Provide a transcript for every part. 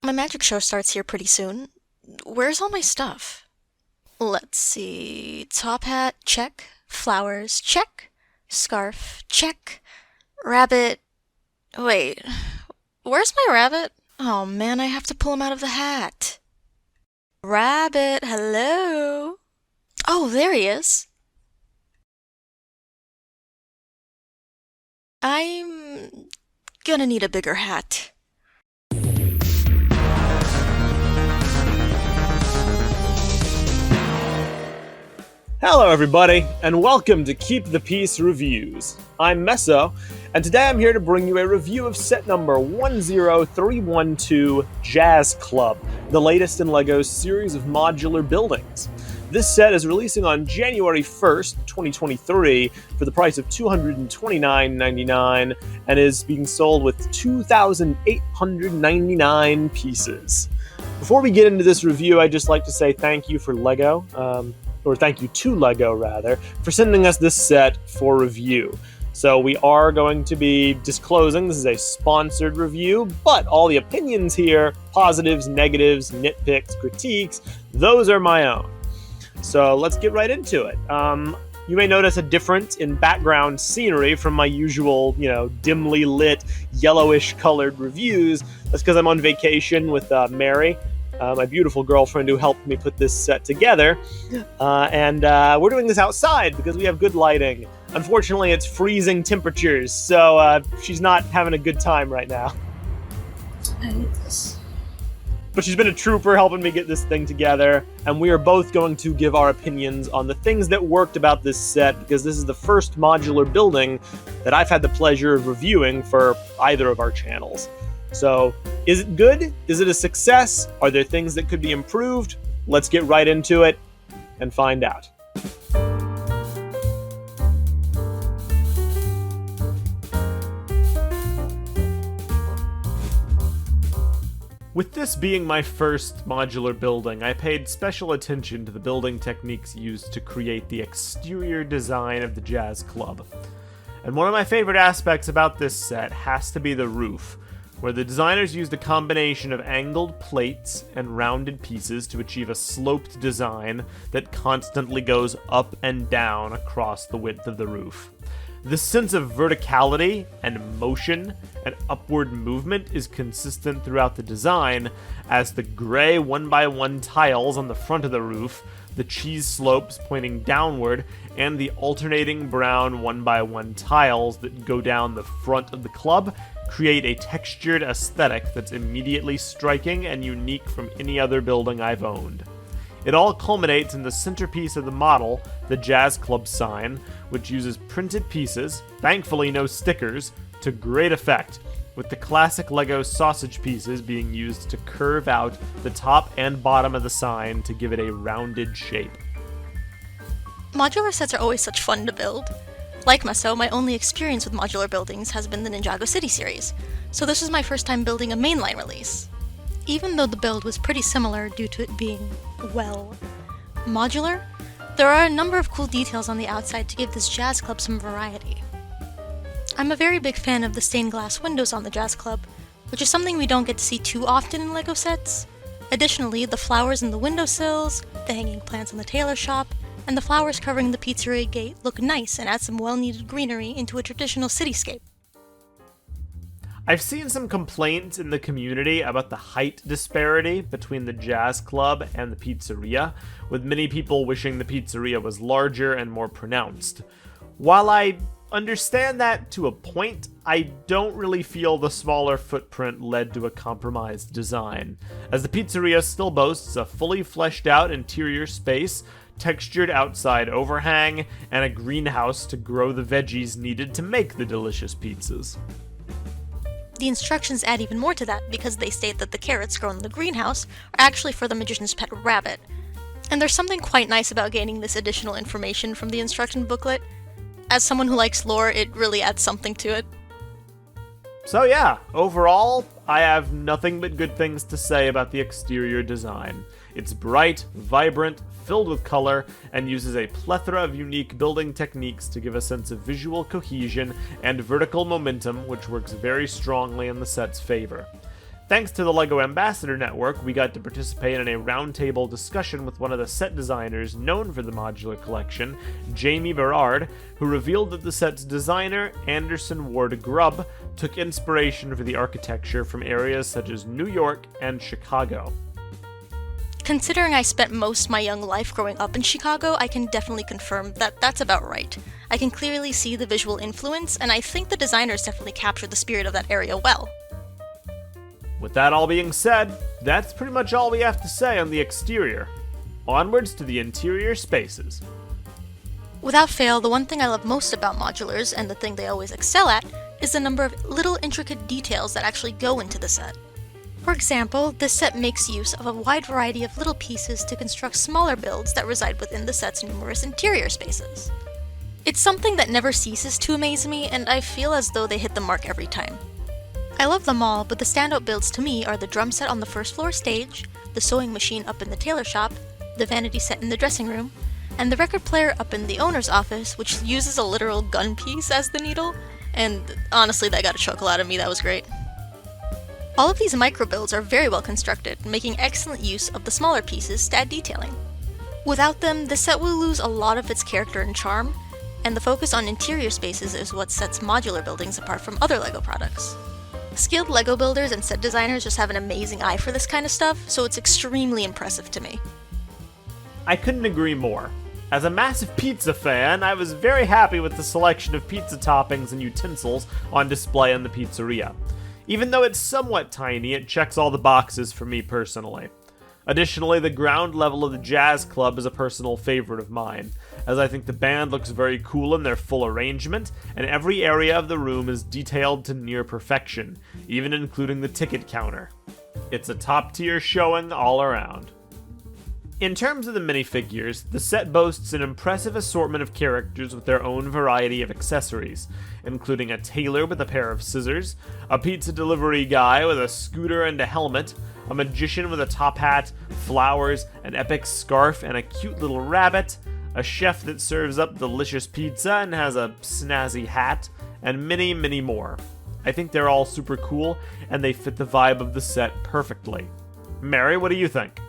My magic show starts here pretty soon. Where's all my stuff? Let's see. Top hat, check. Flowers, check. Scarf, check. Rabbit. Wait, where's my rabbit? Oh man, I have to pull him out of the hat. Rabbit, hello? Oh, there he is. I'm gonna need a bigger hat. Hello everybody, and welcome to Keep the Peace Reviews. I'm Meso, and today I'm here to bring you a review of set number 10312, Jazz Club, the latest in LEGO's series of modular buildings. This set is releasing on January 1st, 2023, for the price of $229.99, and is being sold with 2,899 pieces. Before we get into this review, I'd just like to say thank you for LEGO, or thank you to LEGO rather, for sending us this set for review. So we are going to be disclosing this is a sponsored review, but all the opinions here, positives, negatives, nitpicks, critiques, those are my own. So let's get right into it. You may notice a difference in background scenery from my usual, dimly lit, yellowish colored reviews. That's because I'm on vacation with Mary, my beautiful girlfriend who helped me put this set together. And we're doing this outside because we have good lighting. Unfortunately, it's freezing temperatures, so she's not having a good time right now. I hate this. But she's been a trooper helping me get this thing together, and we are both going to give our opinions on the things that worked about this set, because this is the first modular building that I've had the pleasure of reviewing for either of our channels. So, is it good? Is it a success? Are there things that could be improved? Let's get right into it and find out. With this being my first modular building, I paid special attention to the building techniques used to create the exterior design of the Jazz Club. And one of my favorite aspects about this set has to be the roof, where the designers used a combination of angled plates and rounded pieces to achieve a sloped design that constantly goes up and down across the width of the roof. This sense of verticality and motion and upward movement is consistent throughout the design, as the gray 1x1 tiles on the front of the roof, the cheese slopes pointing downward, and the alternating brown 1x1 tiles that go down the front of the club create a textured aesthetic that's immediately striking and unique from any other building I've owned. It all culminates in the centerpiece of the model, the Jazz Club sign, which uses printed pieces, thankfully no stickers, to great effect, with the classic LEGO sausage pieces being used to curve out the top and bottom of the sign to give it a rounded shape. Modular sets are always such fun to build. Like Meso, my only experience with modular buildings has been the Ninjago City series, so this was my first time building a mainline release. Even though the build was pretty similar due to it being, well, modular, there are a number of cool details on the outside to give this Jazz Club some variety. I'm a very big fan of the stained glass windows on the Jazz Club, which is something we don't get to see too often in LEGO sets. Additionally, the flowers in the windowsills, the hanging plants in the tailor shop, and the flowers covering the pizzeria gate look nice and add some well-needed greenery into a traditional cityscape. I've seen some complaints in the community about the height disparity between the Jazz Club and the pizzeria, with many people wishing the pizzeria was larger and more pronounced. While I understand that to a point, I don't really feel the smaller footprint led to a compromised design, as the pizzeria still boasts a fully fleshed out interior space, textured outside overhang, and a greenhouse to grow the veggies needed to make the delicious pizzas. The instructions add even more to that because they state that the carrots grown in the greenhouse are actually for the magician's pet rabbit. And there's something quite nice about gaining this additional information from the instruction booklet. As someone who likes lore, it really adds something to it. So yeah, overall, I have nothing but good things to say about the exterior design. It's bright, vibrant, filled with color, and uses a plethora of unique building techniques to give a sense of visual cohesion and vertical momentum, which works very strongly in the set's favor. Thanks to the LEGO Ambassador Network, we got to participate in a roundtable discussion with one of the set designers known for the modular collection, Jamie Berard, who revealed that the set's designer, Anderson Ward Grubb, took inspiration for the architecture from areas such as New York and Chicago. Considering I spent most of my young life growing up in Chicago, I can definitely confirm that that's about right. I can clearly see the visual influence, and I think the designers definitely captured the spirit of that area well. With that all being said, that's pretty much all we have to say on the exterior. Onwards to the interior spaces. Without fail, the one thing I love most about modulars, and the thing they always excel at, is the number of little intricate details that actually go into the set. For example, this set makes use of a wide variety of little pieces to construct smaller builds that reside within the set's numerous interior spaces. It's something that never ceases to amaze me, and I feel as though they hit the mark every time. I love them all, but the standout builds to me are the drum set on the first floor stage, the sewing machine up in the tailor shop, the vanity set in the dressing room, and the record player up in the owner's office, which uses a literal gun piece as the needle, and honestly that got a chuckle out of me, that was great. All of these micro builds are very well constructed, making excellent use of the smaller pieces to add detailing. Without them, the set will lose a lot of its character and charm, and the focus on interior spaces is what sets modular buildings apart from other LEGO products. Skilled LEGO builders and set designers just have an amazing eye for this kind of stuff, so it's extremely impressive to me. I couldn't agree more. As a massive pizza fan, I was very happy with the selection of pizza toppings and utensils on display in the pizzeria. Even though it's somewhat tiny, it checks all the boxes for me personally. Additionally, the ground level of the Jazz Club is a personal favorite of mine, as I think the band looks very cool in their full arrangement, and every area of the room is detailed to near perfection, even including the ticket counter. It's a top-tier showing all around. In terms of the minifigures, the set boasts an impressive assortment of characters with their own variety of accessories, including a tailor with a pair of scissors, a pizza delivery guy with a scooter and a helmet, a magician with a top hat, flowers, an epic scarf, and a cute little rabbit, a chef that serves up delicious pizza and has a snazzy hat, and many, many more. I think they're all super cool, and they fit the vibe of the set perfectly. Mary, what do you think?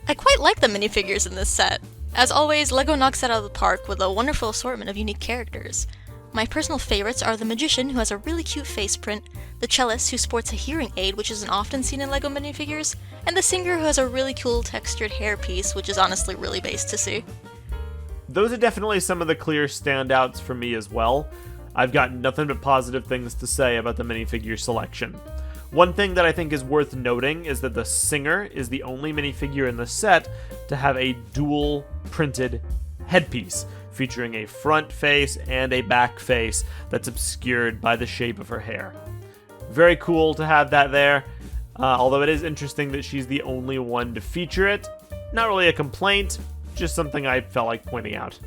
I quite like the minifigures in this set. As always, LEGO knocks it out of the park with a wonderful assortment of unique characters. My personal favorites are the magician, who has a really cute face print, the cellist, who sports a hearing aid, which isn't often seen in LEGO minifigures, and the singer, who has a really cool textured hairpiece, which is honestly really based to see. Those are definitely some of the clear standouts for me as well. I've got nothing but positive things to say about the minifigure selection. One thing that I think is worth noting is that the singer is the only minifigure in the set to have a dual printed headpiece, featuring a front face and a back face that's obscured by the shape of her hair. Very cool to have that there, although it is interesting that she's the only one to feature it. Not really a complaint, just something I felt like pointing out.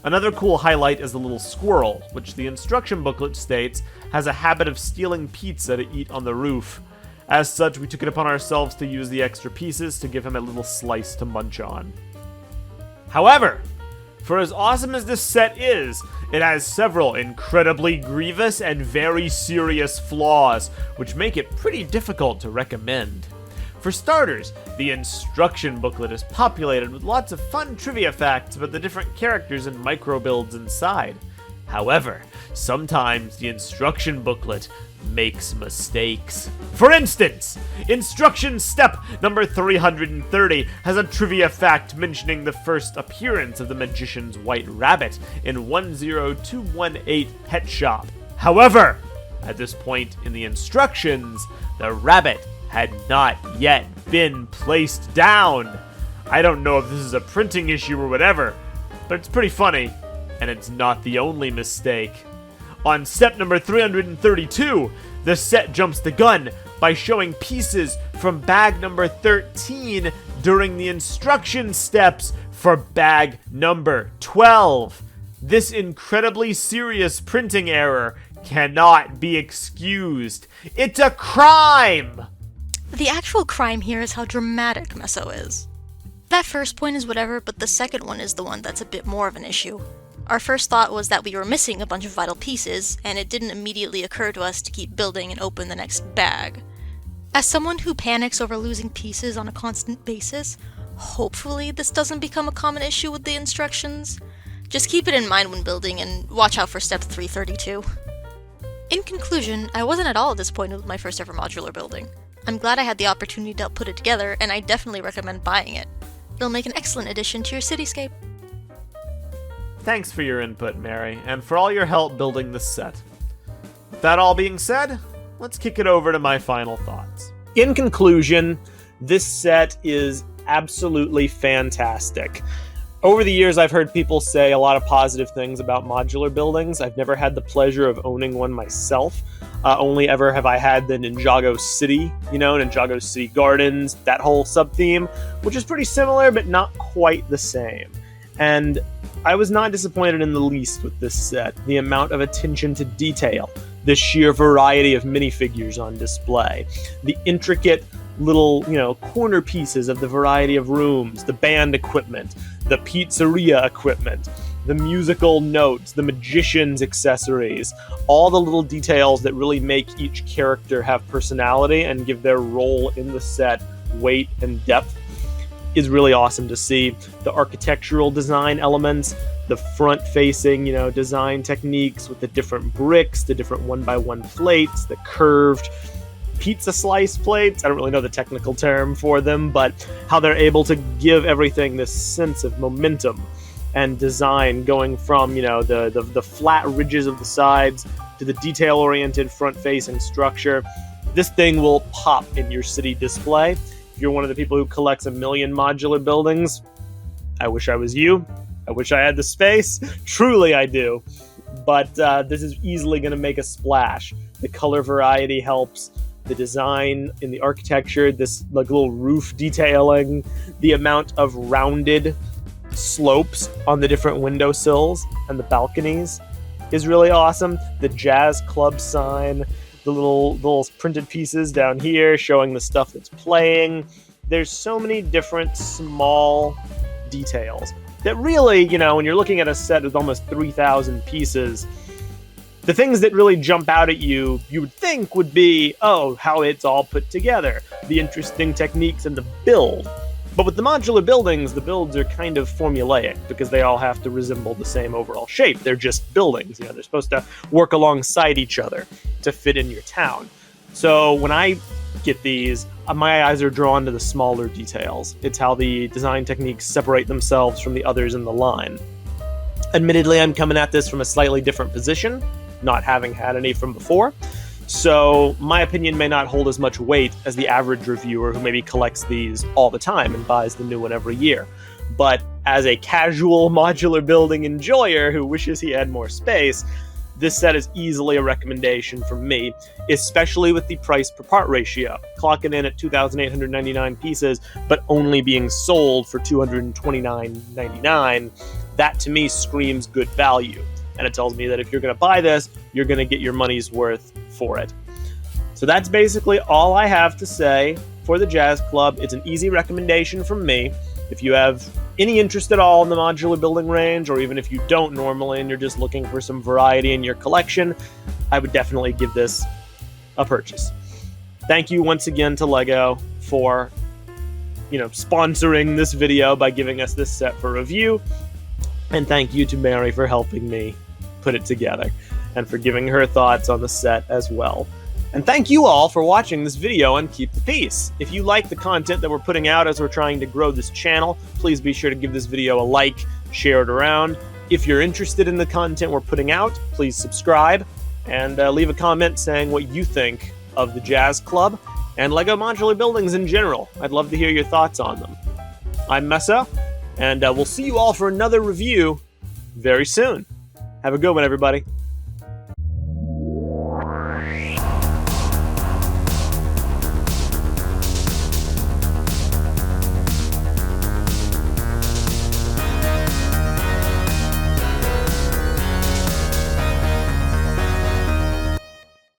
Another cool highlight is the little squirrel, which the instruction booklet states has a habit of stealing pizza to eat on the roof. As such, we took it upon ourselves to use the extra pieces to give him a little slice to munch on. However, for as awesome as this set is, it has several incredibly grievous and very serious flaws, which make it pretty difficult to recommend. For starters, the instruction booklet is populated with lots of fun trivia facts about the different characters and micro builds inside. However, sometimes the instruction booklet makes mistakes. For instance, instruction step number 330 has a trivia fact mentioning the first appearance of the magician's white rabbit in 10218 Pet Shop. However, at this point in the instructions, the rabbit had not yet been placed down. I don't know if this is a printing issue or whatever, but it's pretty funny, and it's not the only mistake. On step number 332, the set jumps the gun by showing pieces from bag number 13 during the instruction steps for bag number 12. This incredibly serious printing error cannot be excused. It's a crime! The actual crime here is how dramatic Meso is. That first point is whatever, but the second one is the one that's a bit more of an issue. Our first thought was that we were missing a bunch of vital pieces, and it didn't immediately occur to us to keep building and open the next bag. As someone who panics over losing pieces on a constant basis, hopefully this doesn't become a common issue with the instructions. Just keep it in mind when building and watch out for step 332. In conclusion, I wasn't at all disappointed with my first ever modular building. I'm glad I had the opportunity to put it together, and I definitely recommend buying it. It'll make an excellent addition to your cityscape. Thanks for your input, Mary, and for all your help building this set. With that all being said, let's kick it over to my final thoughts. In conclusion, this set is absolutely fantastic. Over the years, I've heard people say a lot of positive things about modular buildings. I've never had the pleasure of owning one myself. Only ever have I had the Ninjago City, Ninjago City Gardens, that whole sub-theme, which is pretty similar, but not quite the same. And I was not disappointed in the least with this set. The amount of attention to detail, the sheer variety of minifigures on display, the intricate little, corner pieces of the variety of rooms, the band equipment, the pizzeria equipment, the musical notes, the magician's accessories, all the little details that really make each character have personality and give their role in the set weight and depth is really awesome to see. The architectural design elements, the front-facing, design techniques with the different bricks, the different one-by-one plates, the curved pizza slice plates. I don't really know the technical term for them, but how they're able to give everything this sense of momentum and design, going from, the flat ridges of the sides to the detail-oriented front-facing structure. This thing will pop in your city display. If you're one of the people who collects 1 million modular buildings, I wish I was you. I wish I had the space. Truly, I do. But this is easily going to make a splash. The color variety helps. The design in the architecture, this little roof detailing, the amount of rounded slopes on the different windowsills and the balconies is really awesome. The Jazz Club sign, the little printed pieces down here showing the stuff that's playing. There's so many different small details that really, when you're looking at a set with almost 3,000 pieces, the things that really jump out at you, you would think would be, how it's all put together, the interesting techniques and the build. But with the modular buildings, the builds are kind of formulaic because they all have to resemble the same overall shape. They're just buildings. They're supposed to work alongside each other to fit in your town. So when I get these, my eyes are drawn to the smaller details. It's how the design techniques separate themselves from the others in the line. Admittedly, I'm coming at this from a slightly different position, not having had any from before. So my opinion may not hold as much weight as the average reviewer who maybe collects these all the time and buys the new one every year. But as a casual modular building enjoyer who wishes he had more space, this set is easily a recommendation from me, especially with the price per part ratio. Clocking in at 2,899 pieces, but only being sold for $229.99. That to me screams good value. And it tells me that if you're going to buy this, you're going to get your money's worth for it. So that's basically all I have to say for the Jazz Club. It's an easy recommendation from me. If you have any interest at all in the modular building range, or even if you don't normally and you're just looking for some variety in your collection, I would definitely give this a purchase. Thank you once again to LEGO for, sponsoring this video by giving us this set for review. And thank you to Mary for helping me put it together and for giving her thoughts on the set as well. And thank you all for watching this video on Keep the Peace. If you like the content that we're putting out as we're trying to grow this channel, please be sure to give this video a like, share it around. If you're interested in the content we're putting out, please subscribe and leave a comment saying what you think of the Jazz Club and LEGO modular buildings in general. I'd love to hear your thoughts on them. I'm Meso, and we'll see you all for another review very soon. Have a good one, everybody.